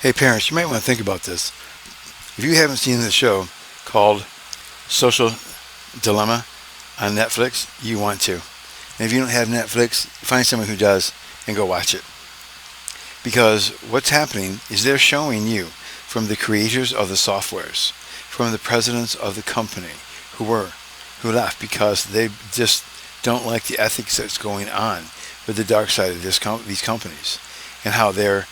Hey parents, you might want to think about this. If you haven't seen the show called Social Dilemma on Netflix, you want to. And if you don't have Netflix, find someone who does and go watch it. Because what's happening is they're showing you from the creators of the softwares, from the presidents of the company who left because they just don't like the ethics that's going on with the dark side of these companies, and how they're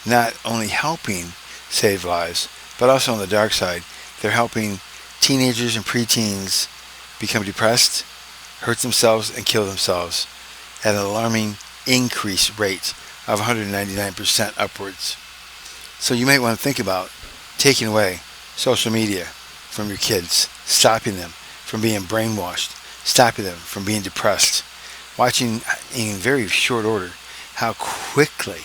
not only helping save lives, but also on the dark side, they're helping teenagers and preteens become depressed, hurt themselves, and kill themselves at an alarming increase rate of 199% upwards. So you might want to think about taking away social media from your kids, stopping them from being brainwashed, stopping them from being depressed, watching in very short order how quickly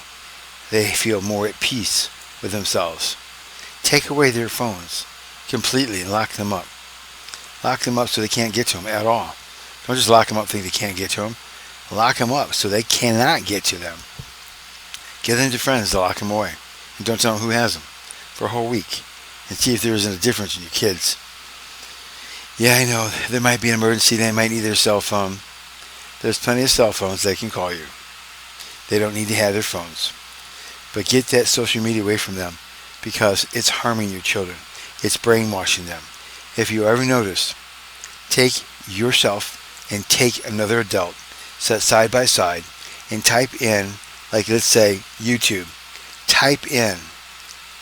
they feel more at peace with themselves. Take away their phones completely and lock them up. Lock them up so they can't get to them at all. Don't just lock them up thinking they can't get to them. Lock them up so they cannot get to them. Get them to friends to lock them away. And don't tell them who has them for a whole week. And see if there isn't a difference in your kids. Yeah, I know, there might be an emergency. They might need their cell phone. There's plenty of cell phones they can call you. They don't need to have their phones. But get that social media away from them because it's harming your children. It's brainwashing them. If you ever notice, take yourself and take another adult, set side by side, and type in, like let's say YouTube, type in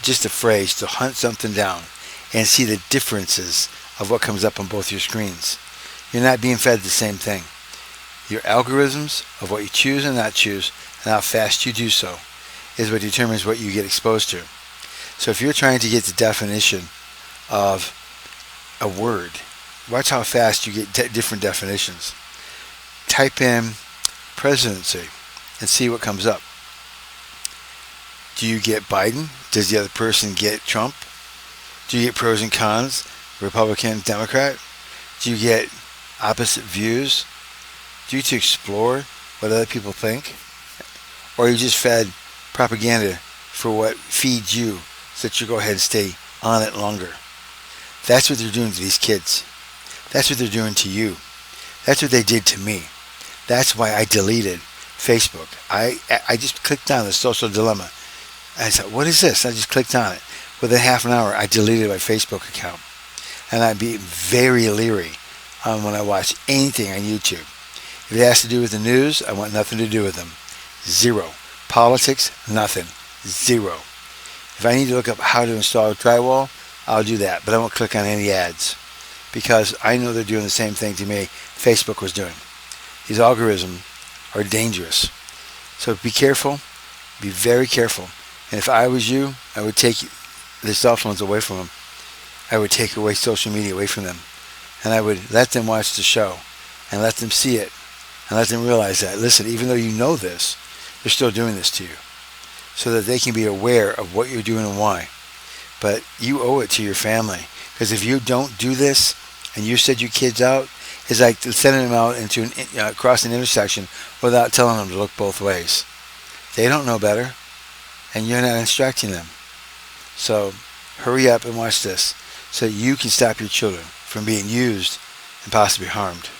just a phrase to hunt something down and see the differences of what comes up on both your screens. You're not being fed the same thing. Your algorithms of what you choose and not choose and how fast you do so is what determines what you get exposed to. So if you're trying to get the definition of a word, watch how fast you get different definitions. Type in presidency and see what comes up. Do you get Biden? Does the other person get Trump? Do you get pros and cons, Republican, Democrat? Do you get opposite views? Do you to explore what other people think? Or are you just fed propaganda for what feeds you so that you go ahead and stay on it longer? That's what they're doing to these kids. That's what they're doing to you. That's what they did to me. That's why I deleted Facebook. I just clicked on the Social Dilemma. I said, what is this? I just clicked on it. Within half an hour, I deleted my Facebook account. And I'd be very leery when I watch anything on YouTube. If it has to do with the news, I want nothing to do with them. Zero. Politics, nothing. Zero. If I need to look up how to install drywall, I'll do that. But I won't click on any ads because I know they're doing the same thing to me Facebook was doing. These algorithms are dangerous. So be careful. Be very careful. And if I was you, I would take the cell phones away from them. I would take away social media away from them. And I would let them watch the show and let them see it and let them realize that, listen, even though you know this, they're still doing this to you so that they can be aware of what you're doing and why. But you owe it to your family because if you don't do this and you set your kids out, it's like sending them out into across an intersection without telling them to look both ways. They don't know better. And you're not instructing them. So hurry up and watch this so that you can stop your children from being used and possibly harmed.